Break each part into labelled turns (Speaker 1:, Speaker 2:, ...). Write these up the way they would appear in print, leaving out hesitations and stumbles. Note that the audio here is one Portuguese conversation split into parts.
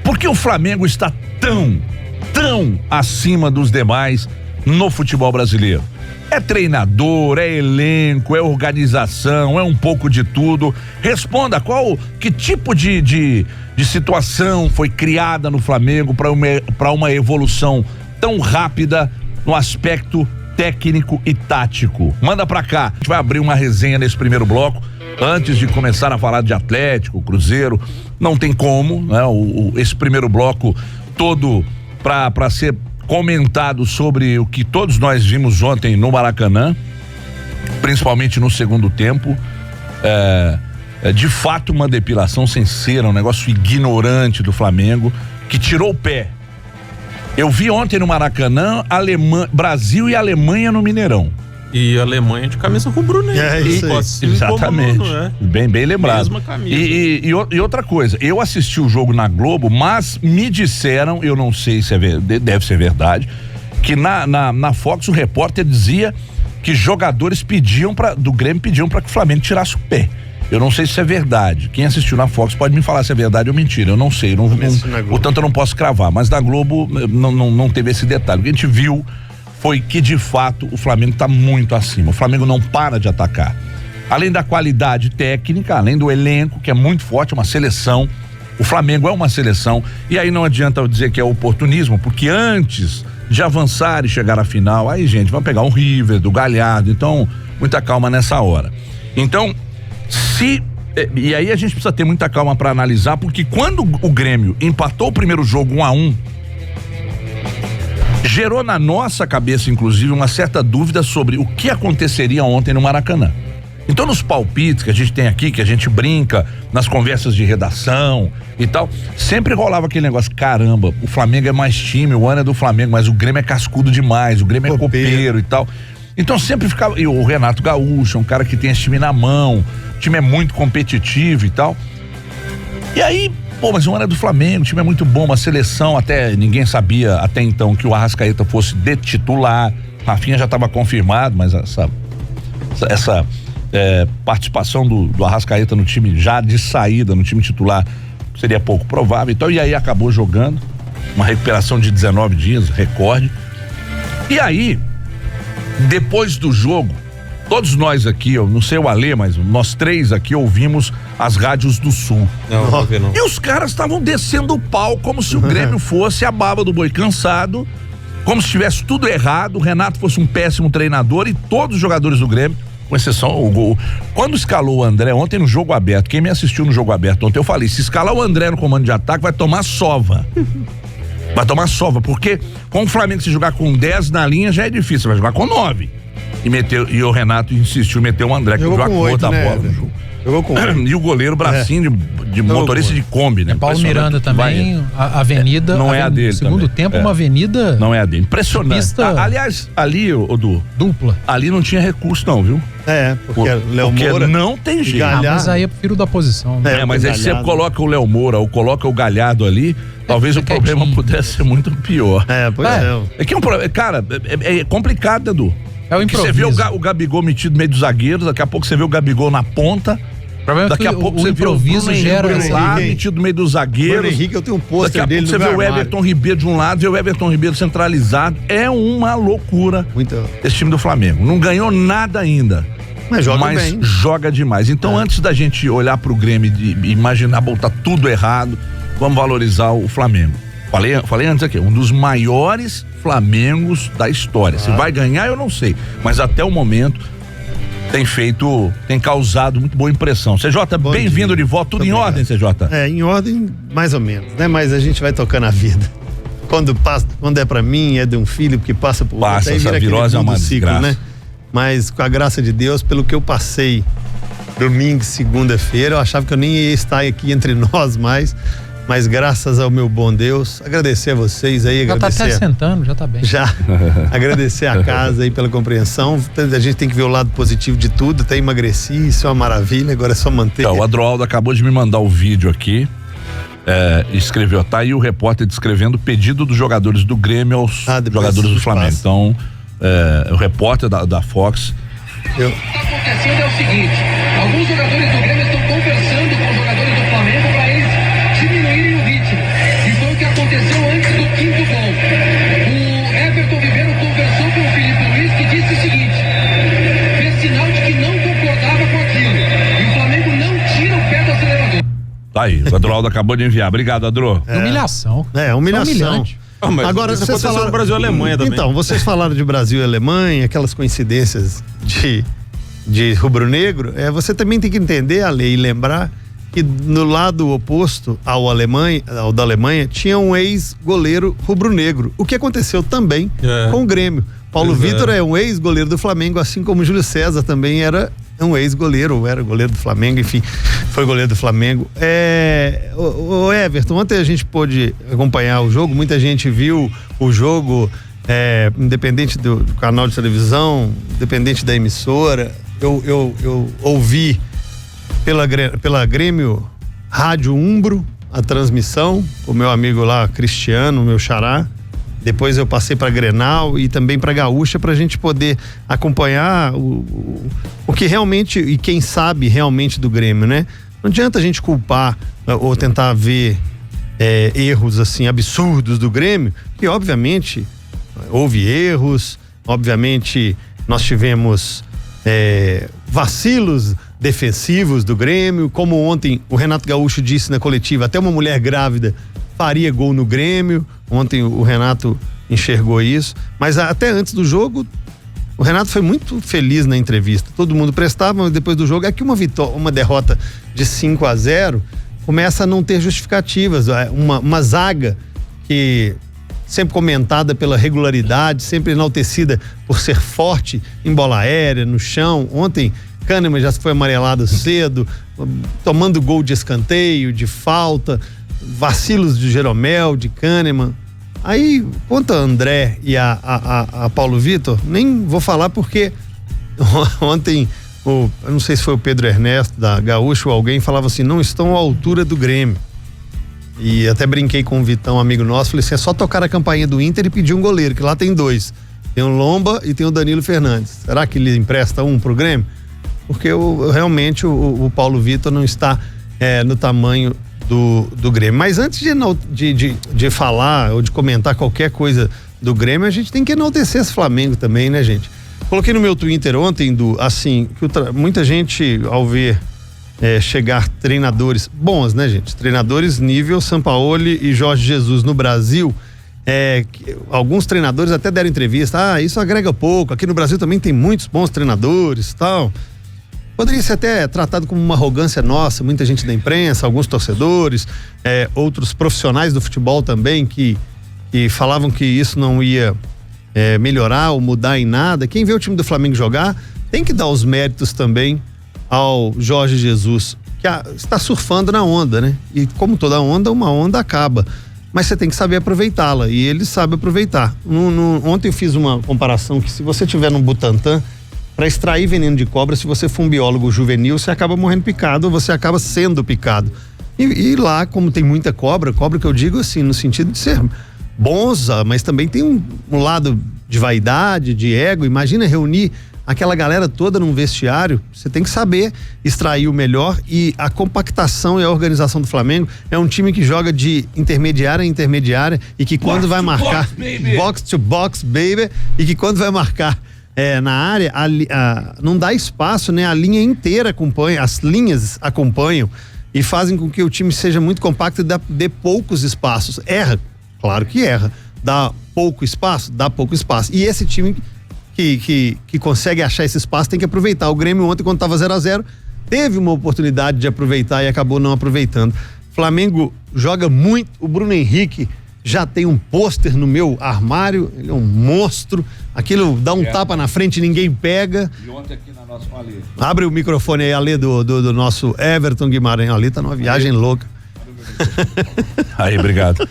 Speaker 1: Por que o Flamengo está tão acima dos demais no futebol brasileiro? É treinador, é elenco, é organização, é um pouco de tudo. Responda que tipo de situação foi criada no Flamengo para uma evolução tão rápida no aspecto técnico e tático. Manda pra cá. A gente vai abrir uma resenha nesse primeiro bloco. Antes de começar a falar de Atlético, Cruzeiro, não tem como, né? Esse primeiro bloco todo para ser comentado sobre o que todos nós vimos ontem no Maracanã, principalmente no segundo tempo. De fato uma depilação sem cera, um negócio ignorante do Flamengo, que tirou o pé. Eu vi ontem no Maracanã Brasil e Alemanha no Mineirão.
Speaker 2: E a Alemanha de camisa rubro-negra.
Speaker 1: Exatamente. Bem lembrado.
Speaker 2: Mesma camisa.
Speaker 1: E outra coisa, eu assisti o jogo na Globo, mas me disseram, eu não sei se deve ser verdade, que na Fox o repórter dizia que jogadores do Grêmio pediam para que o Flamengo tirasse o pé. Eu não sei se é verdade. Quem assistiu na Fox pode me falar se é verdade ou mentira. Eu não sei. Portanto, eu não posso cravar. Mas na Globo não teve esse detalhe. O que a gente viu foi que, de fato, o Flamengo está muito acima. O Flamengo não para de atacar. Além da qualidade técnica, além do elenco, que é muito forte, uma seleção. O Flamengo é uma seleção. E aí não adianta eu dizer que é oportunismo, porque antes de avançar e chegar à final, aí, gente, vamos pegar um River, do Galhardo. Então, muita calma nessa hora. Então, e aí a gente precisa ter muita calma para analisar, porque quando o Grêmio empatou o primeiro jogo 1-1, gerou na nossa cabeça, inclusive, uma certa dúvida sobre o que aconteceria ontem no Maracanã. Então, nos palpites que a gente tem aqui, que a gente brinca, nas conversas de redação e tal, sempre rolava aquele negócio: caramba, o Flamengo é mais time, o ano é do Flamengo, mas o Grêmio é cascudo demais, o Grêmio é copeiro e tal. Então sempre ficava, e o Renato Gaúcho, um cara que tem esse time na mão, o time é muito competitivo e tal. E aí, mas o ano é do Flamengo, o time é muito bom, uma seleção, até ninguém sabia até então que o Arrascaeta fosse de titular. Rafinha já estava confirmado, mas essa participação do Arrascaeta no time já de saída, no time titular, seria pouco provável. Então, e aí acabou jogando, uma recuperação de 19 dias, recorde. E aí, depois do jogo, todos nós aqui, eu não sei o Alê, mas nós três aqui ouvimos as rádios do Sul. Não. E os caras estavam descendo o pau como se o Grêmio fosse a baba do boi cansado, como se tivesse tudo errado, o Renato fosse um péssimo treinador e todos os jogadores do Grêmio, com exceção o gol. Quando escalou o André ontem no jogo aberto, quem me assistiu no jogo aberto ontem, eu falei: se escalar o André no comando de ataque, vai tomar sova. Vai tomar sova, porque com o Flamengo, se jogar com 10 na linha, já é difícil, vai jogar com 9. E o Renato insistiu, meteu o André, que joga com outra bola no jogo. Jogou com 8. E o goleiro bracinho de motorista de Kombi, né?
Speaker 3: Paulo Miranda também, a avenida.
Speaker 1: Não é a dele.
Speaker 3: Segundo tempo, uma avenida.
Speaker 1: Não é a dele. Impressionante. Aliás, ali, Odu.
Speaker 3: Dupla.
Speaker 1: Ali não tinha recurso, não, viu?
Speaker 4: Porque Léo Moura
Speaker 1: não tem jeito.
Speaker 3: Mas aí é pro filho da posição. Né?
Speaker 1: Mas aí você coloca o Léo Moura ou coloca o Galhardo ali, talvez o problema pudesse ser muito pior. É que cara, é complicado, Edu.
Speaker 3: É o improviso.
Speaker 1: Você vê o Gabigol metido no meio dos zagueiros, daqui a pouco você vê o Gabigol na ponta. Daqui a pouco você vê o
Speaker 3: improviso gera
Speaker 1: lá, metido no meio dos zagueiros.
Speaker 4: O Henrique, eu tenho um pôster dele.
Speaker 1: Daqui a pouco você vê o Everton Ribeiro de um lado, vê o Everton Ribeiro centralizado. É uma loucura esse time do Flamengo. Não ganhou nada ainda.
Speaker 4: Mas
Speaker 1: joga demais. Então, antes da gente olhar pro Grêmio e imaginar botar tudo errado, vamos valorizar o Flamengo. Falei antes aqui, um dos maiores Flamengos da história. Se vai ganhar, eu não sei. Mas até o momento tem causado muito boa impressão. CJ, bem-vindo de volta. Tudo em ordem, CJ?
Speaker 4: Em ordem, mais ou menos, né? Mas a gente vai tocando a vida. Quando é pra mim, é de um filho que passa por outro.
Speaker 1: Passa, essa virose é uma desgraça.
Speaker 4: Né? Mas com a graça de Deus, pelo que eu passei domingo, segunda-feira, eu achava que eu nem ia estar aqui entre nós mais. Mas graças ao meu bom Deus, agradecer a vocês aí,
Speaker 3: já
Speaker 4: agradecer.
Speaker 3: Já tá até sentando, já tá bem.
Speaker 4: Já. Agradecer a casa aí pela compreensão. A gente tem que ver o lado positivo de tudo. Até emagreci, isso é uma maravilha, agora é só manter.
Speaker 1: Então, o Adroaldo acabou de me mandar o vídeo aqui. Escreveu, tá aí o repórter descrevendo o pedido dos jogadores do Grêmio aos jogadores do Flamengo. Então, o repórter da Fox.
Speaker 5: O que está acontecendo é o seguinte: alguns jogadores do Grêmio estão conversando com os jogadores do Flamengo para eles diminuírem o ritmo. E
Speaker 1: Tá aí, o Adroaldo acabou de enviar. Obrigado, Adro.
Speaker 3: Humilhação.
Speaker 4: Humilhação.
Speaker 3: Humilhante.
Speaker 2: Mas
Speaker 4: Agora,
Speaker 2: isso
Speaker 4: vocês falaram
Speaker 2: no Brasil e Alemanha também.
Speaker 4: Então, vocês falaram de Brasil e Alemanha, aquelas coincidências de rubro-negro. Você também tem que entender a lei e lembrar que no lado oposto ao da Alemanha, tinha um ex-goleiro rubro-negro. O que aconteceu também com o Grêmio. Paulo Vitor é um ex-goleiro do Flamengo, assim como Júlio César também era um ex-goleiro, ou era goleiro do Flamengo, enfim, foi goleiro do Flamengo. O Everton, ontem a gente pôde acompanhar o jogo, muita gente viu o jogo, independente do canal de televisão, independente da emissora. Eu ouvi pela Grêmio Rádio Umbro a transmissão, o meu amigo lá, Cristiano, meu xará. Depois eu passei para Grenal e também para Gaúcha, para a gente poder acompanhar o que realmente, e quem sabe realmente do Grêmio, né? Não adianta a gente culpar ou tentar ver erros assim absurdos do Grêmio, que obviamente houve erros, obviamente nós tivemos vacilos defensivos do Grêmio, como ontem o Renato Gaúcho disse na coletiva, até uma mulher grávida faria gol no Grêmio. Ontem o Renato enxergou isso, mas até antes do jogo o Renato foi muito feliz na entrevista, todo mundo prestava, mas depois do jogo é que uma derrota de 5-0 começa a não ter justificativas, uma zaga que sempre comentada pela regularidade, sempre enaltecida por ser forte em bola aérea, no chão. Ontem Kahneman já foi amarelado cedo, tomando gol de escanteio, de falta, vacilos de Jeromel, de Kahneman. Aí, quanto a André e a Paulo Vitor, nem vou falar porque ontem, eu não sei se foi o Pedro Ernesto da Gaúcho ou alguém, falava assim, não estão à altura do Grêmio. E até brinquei com o Vitão, amigo nosso, falei assim, é só tocar a campainha do Inter e pedir um goleiro, que lá tem 2. Tem o Lomba e tem o Danilo Fernandes. Será que ele empresta um pro Grêmio? Porque realmente o Paulo Vitor não está no tamanho do Grêmio. Mas antes de falar ou de comentar qualquer coisa do Grêmio, a gente tem que enaltecer esse Flamengo também, né, gente? Coloquei no meu Twitter ontem, que muita gente, ao ver chegar treinadores bons, né, gente? Treinadores nível Sampaoli e Jorge Jesus no Brasil, alguns treinadores até deram entrevista, isso agrega pouco, aqui no Brasil também tem muitos bons treinadores e tal. Poderia ser até tratado como uma arrogância nossa, muita gente da imprensa, alguns torcedores, outros profissionais do futebol também que falavam que isso não ia melhorar ou mudar em nada. Quem vê o time do Flamengo jogar tem que dar os méritos também ao Jorge Jesus, que está surfando na onda, né? E como toda onda, uma onda acaba. Mas você tem que saber aproveitá-la, e ele sabe aproveitar. Ontem eu fiz uma comparação que se você tiver no Butantan, para extrair veneno de cobra, se você for um biólogo juvenil, você acaba morrendo picado ou você acaba sendo picado. E lá, como tem muita cobra que eu digo assim, no sentido de ser bonza, mas também tem um lado de vaidade, de ego. Imagina reunir aquela galera toda num vestiário, você tem que saber extrair o melhor, e a compactação e a organização do Flamengo é um time que joga de intermediária a intermediária e que quando vai marcar box to box, baby, e que quando vai marcar na área, não dá espaço, né? A linha inteira acompanha, as linhas acompanham e fazem com que o time seja muito compacto e dê poucos espaços. Erra, claro que erra. Dá pouco espaço. E esse time que consegue achar esse espaço tem que aproveitar. O Grêmio ontem, quando estava 0-0, teve uma oportunidade de aproveitar e acabou não aproveitando. Flamengo joga muito. O Bruno Henrique já tem um pôster no meu armário, ele é um monstro, aquilo dá um tapa na frente e ninguém pega. E ontem aqui na nossa Ale. Abre o microfone aí, Ale, do nosso Everton Guimarães. Ali tá numa viagem louca.
Speaker 1: Aí, obrigado.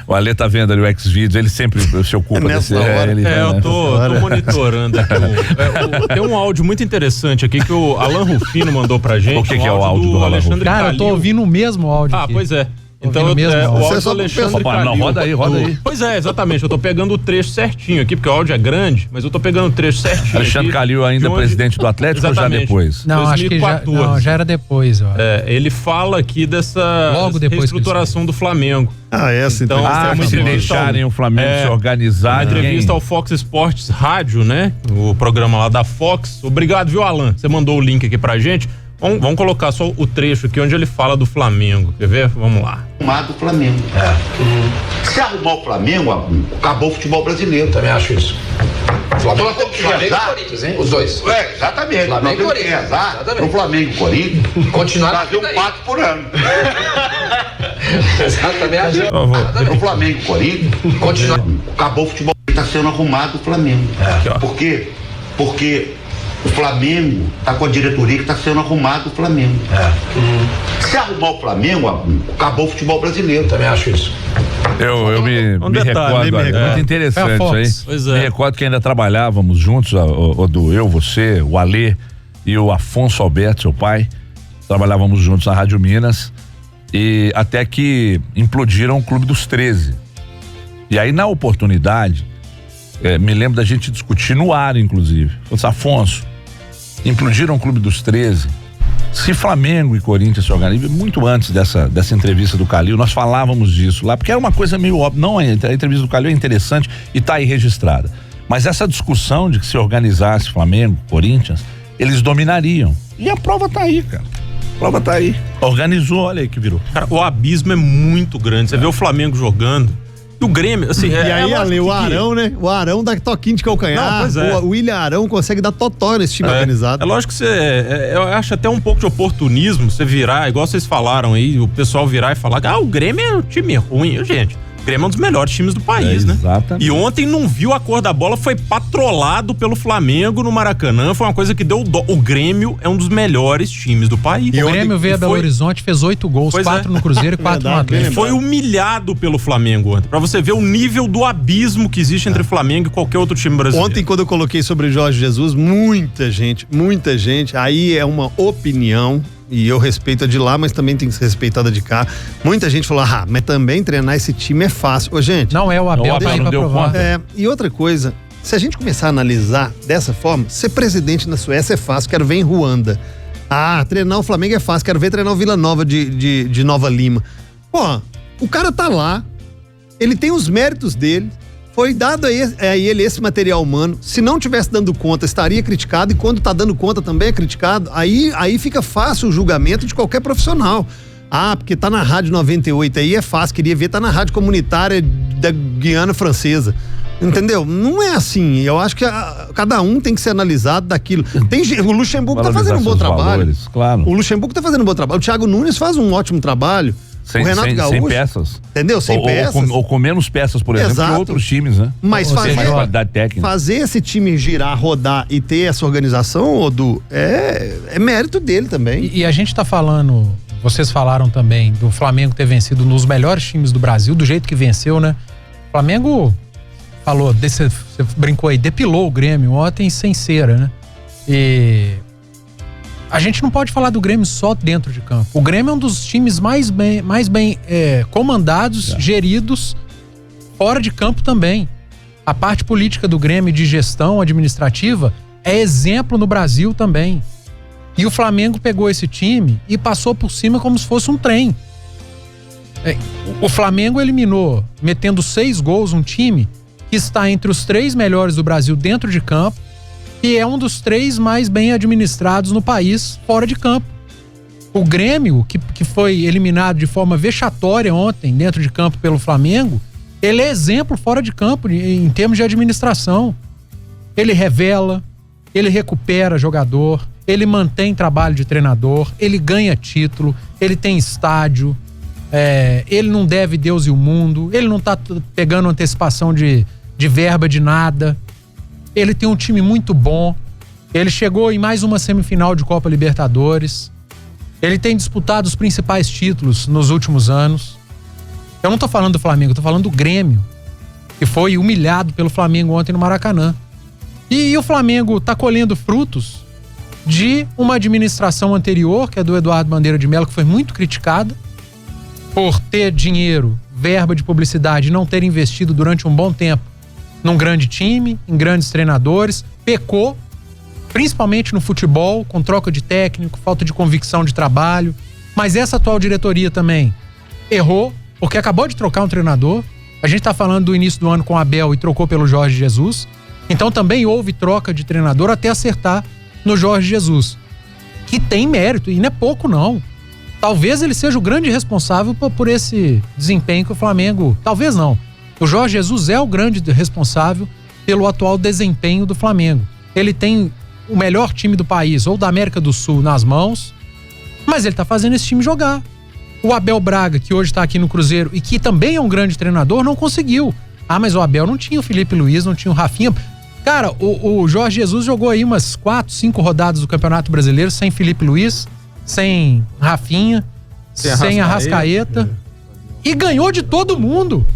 Speaker 1: O Ale tá vendo ali o Xvideos, ele sempre se ocupa desse.
Speaker 2: Eu tô monitorando aqui. Tem um áudio muito interessante aqui que o Alan Rufino mandou pra gente.
Speaker 1: O que é o áudio do Alan Rufino?
Speaker 3: Cara, eu tô ouvindo o mesmo áudio aqui.
Speaker 2: Pois é. Então, o áudio do Alexandre Calil.
Speaker 1: Não, roda aí.
Speaker 2: Pois é, exatamente. Eu tô pegando o trecho certinho aqui, porque o áudio é grande, mas eu tô pegando o trecho certinho.
Speaker 1: Alexandre Calil ainda presidente do Atlético, exatamente. Ou já depois?
Speaker 3: Não, 2014. Acho que já era depois, ó.
Speaker 2: Ele fala aqui dessa reestruturação do Flamengo.
Speaker 4: Essa
Speaker 2: então.
Speaker 1: Se deixarem o Flamengo se organizar.
Speaker 2: Uma entrevista ao Fox Sports Rádio, né? O programa lá da Fox. Obrigado, viu, Alan? Você mandou o link aqui pra gente. Vamos colocar só o trecho aqui onde ele fala do Flamengo. Quer ver? Vamos lá.
Speaker 6: Arrumar do Flamengo. Se arrumar o Flamengo, acabou o futebol brasileiro.
Speaker 5: Também acho isso. Flamengo
Speaker 6: e
Speaker 5: Corinthians, hein? Os dois.
Speaker 6: Exatamente.
Speaker 5: Flamengo e Corinthians.
Speaker 6: Pro Flamengo e Corinthians.
Speaker 5: Continuar
Speaker 6: fazer um 4 por ano.
Speaker 5: Exatamente.
Speaker 6: Pro Flamengo e Corinthians.
Speaker 5: Continuar.
Speaker 6: Acabou o futebol. Está sendo arrumado o Flamengo. Por quê? Porque o Flamengo está com a diretoria que está sendo arrumado o Flamengo. Se arrumar o Flamengo, acabou o futebol brasileiro.
Speaker 5: Também acho isso.
Speaker 1: Eu me recordo, muito interessante isso aí.
Speaker 2: Pois
Speaker 1: Me recordo que ainda trabalhávamos juntos, você, o Alê e o Afonso Alberto, seu pai, trabalhávamos juntos na Rádio Minas, e até que implodiram o Clube dos 13. E aí, na oportunidade, me lembro da gente discutir no ar, inclusive. Afonso, implodiram o Clube dos 13. Se Flamengo e Corinthians se organizam, muito antes dessa entrevista do Calil, nós falávamos disso lá, porque era uma coisa meio óbvia. Não, a entrevista do Calil é interessante e está aí registrada. Mas essa discussão de que se organizasse Flamengo, Corinthians, eles dominariam. E a prova tá aí, cara. A prova tá aí. Organizou, olha aí que virou.
Speaker 2: Cara, o abismo é muito grande. Você vê o Flamengo jogando. E o Grêmio, assim...
Speaker 4: E aí, Ale, o Arão, né? O Arão dá toquinho de calcanhar. Não, pois é. O William Arão consegue dar totó nesse time organizado.
Speaker 2: É lógico que eu acho até um pouco de oportunismo você virar, igual vocês falaram aí, o pessoal virar e falar, o Grêmio é um time ruim. Gente, o Grêmio é um dos melhores times do país, né?
Speaker 1: Exatamente.
Speaker 2: E ontem não viu a cor da bola, foi patrolado pelo Flamengo no Maracanã, foi uma coisa que deu dó. O Grêmio é um dos melhores times do país.
Speaker 3: O Grêmio veio a Belo Horizonte, fez 8 gols, 4 no Cruzeiro e 4 no Atlético.
Speaker 2: Foi humilhado pelo Flamengo ontem, pra você ver o nível do abismo que existe entre Flamengo e qualquer outro time brasileiro.
Speaker 4: Ontem, quando eu coloquei sobre Jorge Jesus, muita gente, aí é uma opinião, e eu respeito a de lá, mas também tem que ser respeitada de cá. Muita gente falou, mas também treinar esse time é fácil. Ô, gente.
Speaker 3: Não é o Abel
Speaker 1: não deu conta.
Speaker 4: E outra coisa, se a gente começar a analisar dessa forma, ser presidente na Suécia é fácil, quero ver em Ruanda. Treinar o Flamengo é fácil, quero ver treinar o Vila Nova de Nova Lima. Pô, o cara tá lá, ele tem os méritos dele, foi dado a ele esse material humano. Se não tivesse dando conta, estaria criticado, e quando tá dando conta também é criticado. Aí fica fácil o julgamento de qualquer profissional. Porque tá na Rádio 98 aí é fácil, queria ver, tá na Rádio Comunitária da Guiana Francesa. Entendeu? Não é assim. Eu acho que cada um tem que ser analisado daquilo. O Luxemburgo tá fazendo um bom trabalho.
Speaker 1: Valores, claro.
Speaker 4: O Luxemburgo tá fazendo um bom trabalho. O Thiago Nunes faz um ótimo trabalho. O Renato Gaúcho.
Speaker 1: Sem peças.
Speaker 4: Entendeu? Sem peças.
Speaker 1: Ou com menos peças, por exemplo, que outros times, né?
Speaker 4: Mas
Speaker 1: mais qualidade técnica.
Speaker 4: Fazer esse time girar, rodar e ter essa organização, Odu, é mérito dele também.
Speaker 3: E a gente tá falando, vocês falaram também do Flamengo ter vencido nos melhores times do Brasil, do jeito que venceu, né? O Flamengo falou, você brincou aí, depilou o Grêmio ontem sem cera, né? E a gente não pode falar do Grêmio só dentro de campo. O Grêmio é um dos times mais bem comandados, geridos, fora de campo também. A parte política do Grêmio de gestão administrativa é exemplo no Brasil também. E o Flamengo pegou esse time e passou por cima como se fosse um trem. O Flamengo eliminou, metendo 6 gols, um time que está entre os 3 melhores do Brasil dentro de campo, e é um dos 3 mais bem administrados no país, fora de campo. O Grêmio, que foi eliminado de forma vexatória ontem, dentro de campo pelo Flamengo, ele é exemplo fora de campo em termos de administração. Ele revela, ele recupera jogador, ele mantém trabalho de treinador, ele ganha título, ele tem estádio, ele não deve Deus e o mundo, ele não tá pegando antecipação de verba de nada. Ele tem um time muito bom. Ele chegou em mais uma semifinal de Copa Libertadores. Ele tem disputado os principais títulos nos últimos anos. Eu não tô falando do Flamengo, eu tô falando do Grêmio, que foi humilhado pelo Flamengo ontem no Maracanã. E o Flamengo tá colhendo frutos de uma administração anterior, que é do Eduardo Bandeira de Mello, que foi muito criticada por ter dinheiro, verba de publicidade e não ter investido durante um bom tempo num grande time, em grandes treinadores. Pecou, principalmente no futebol, com troca de técnico, falta de convicção de trabalho. Mas essa atual diretoria também errou, porque acabou de trocar um treinador. A gente tá falando do início do ano com o Abel e trocou pelo Jorge Jesus. Então também houve troca de treinador até acertar no Jorge Jesus. que tem mérito, e não é pouco não. Talvez ele seja o grande responsável por esse desempenho que o Flamengo... Talvez não. O Jorge Jesus é o grande responsável pelo atual desempenho do Flamengo. Ele tem o melhor time do país, ou da América do Sul, nas mãos, mas ele tá fazendo esse time jogar. O Abel Braga, que hoje tá aqui no Cruzeiro e que também é um grande treinador, não conseguiu. Ah, mas o Abel não tinha o Felipe Luiz, não tinha o Rafinha. Cara, o Jorge Jesus jogou aí umas 4, 5 rodadas do Campeonato Brasileiro sem Felipe Luiz, sem Rafinha, sem Arrascaeta. E ganhou de todo mundo.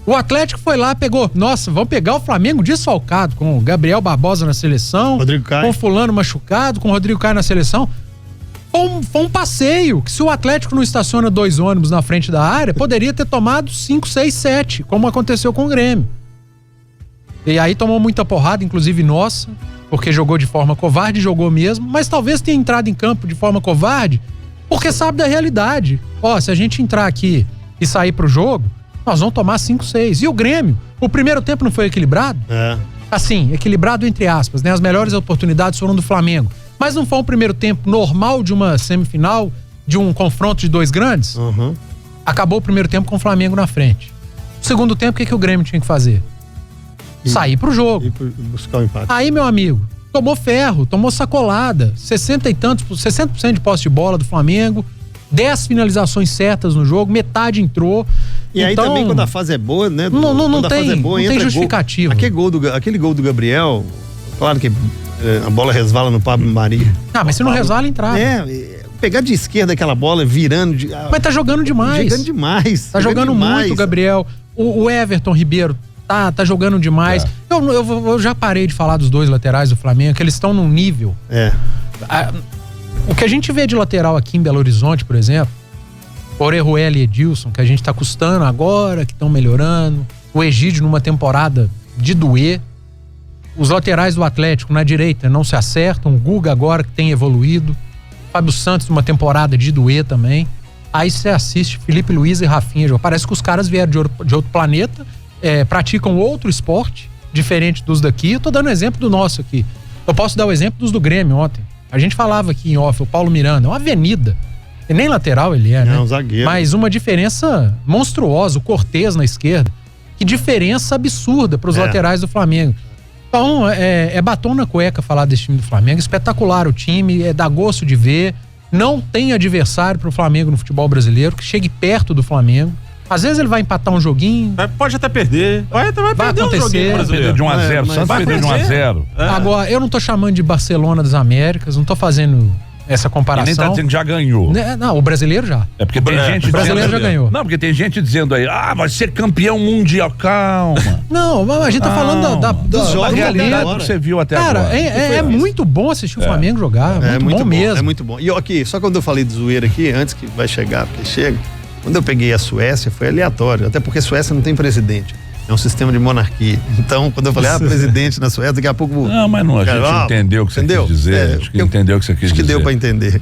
Speaker 3: O Atlético foi lá, pegou... Nossa, vamos pegar o Flamengo desfalcado, com o Gabriel Barbosa na seleção, com o fulano machucado, com o Rodrigo Caio na seleção. Foi um passeio, que se o Atlético não estaciona 2 ônibus na frente da área, poderia ter tomado 5, 6, 7, como aconteceu com o Grêmio. E aí tomou muita porrada, inclusive nossa, porque jogou de forma covarde, jogou mesmo, mas talvez tenha entrado em campo de forma covarde, porque sabe da realidade. Ó, se a gente entrar aqui e sair pro jogo, nós vamos tomar 5, 6. E o Grêmio, o primeiro tempo não foi equilibrado? Assim, equilibrado entre aspas, né? As melhores oportunidades foram do Flamengo. Mas não foi um primeiro tempo normal de uma semifinal, de um confronto de 2 grandes? Acabou o primeiro tempo com o Flamengo na frente. No segundo tempo, o que o Grêmio tinha que fazer? Sair pro jogo.
Speaker 4: Buscar o empate.
Speaker 3: Aí, meu amigo, tomou ferro, tomou sacolada. 60% de posse de bola do Flamengo, 10 finalizações certas no jogo, metade entrou.
Speaker 4: E aí
Speaker 3: então,
Speaker 4: também quando a fase é boa, né?
Speaker 3: Não tem justificativa.
Speaker 4: Aquele gol do Gabriel, claro que a bola resvala no Pablo Maria.
Speaker 3: Ah, mas se não resvala, entrava.
Speaker 4: Pegar de esquerda aquela bola, virando...
Speaker 3: Mas tá jogando demais. Tá jogando muito o Gabriel. O Everton Ribeiro tá jogando demais. Eu já parei de falar dos 2 laterais do Flamengo, que eles estão num nível... O que a gente vê de lateral aqui em Belo Horizonte, por exemplo, Orejuela e Edilson, que a gente tá custando agora, que estão melhorando. O Egídio numa temporada de doer. Os laterais do Atlético na direita não se acertam. O Guga agora que tem evoluído. Fábio Santos numa temporada de doer também. Aí você assiste Felipe Luiz e Rafinha. Parece que os caras vieram de outro planeta, praticam outro esporte, diferente dos daqui. Eu tô dando exemplo do nosso aqui. Eu posso dar o exemplo dos do Grêmio ontem. A gente falava aqui em off, o Paulo Miranda, é uma avenida. E nem lateral ele é, né?
Speaker 4: Não, zagueiro.
Speaker 3: Mas uma diferença monstruosa, o Cortez na esquerda. Que diferença absurda pros laterais do Flamengo. Então, é batom na cueca falar desse time do Flamengo. Espetacular o time, dá gosto de ver. Não tem adversário pro Flamengo no futebol brasileiro que chegue perto do Flamengo. Às vezes ele vai empatar um joguinho.
Speaker 2: Pode até perder. Vai perder
Speaker 3: acontecer.
Speaker 2: Um joguinho brasileiro.
Speaker 1: De 1-0, Santos perdeu de 1-0.
Speaker 3: Agora, eu não tô chamando de Barcelona das Américas, não tô fazendo essa comparação.
Speaker 1: E nem tá dizendo que já ganhou.
Speaker 3: Não, o brasileiro já.
Speaker 1: É porque tem gente...
Speaker 3: O brasileiro já ganhou.
Speaker 1: Não, porque tem gente dizendo aí, vai ser campeão mundial. Calma.
Speaker 3: Não, mas a gente tá falando dos jogos.
Speaker 1: Da realidade que você viu até agora.
Speaker 3: Cara, é muito bom assistir o Flamengo jogar. Muito bom mesmo.
Speaker 4: É muito bom. E aqui, só quando eu falei de zoeira aqui, antes que vai chegar, porque chega, quando eu peguei a Suécia, foi aleatório. Até porque a Suécia não tem presidente. É um sistema de monarquia. Então, quando eu falei, presidente na Suécia, daqui a pouco...
Speaker 1: Não, mas não, a gente entendeu o que você quis dizer. Acho que entendeu o que você quis dizer.
Speaker 4: Acho que deu pra entender.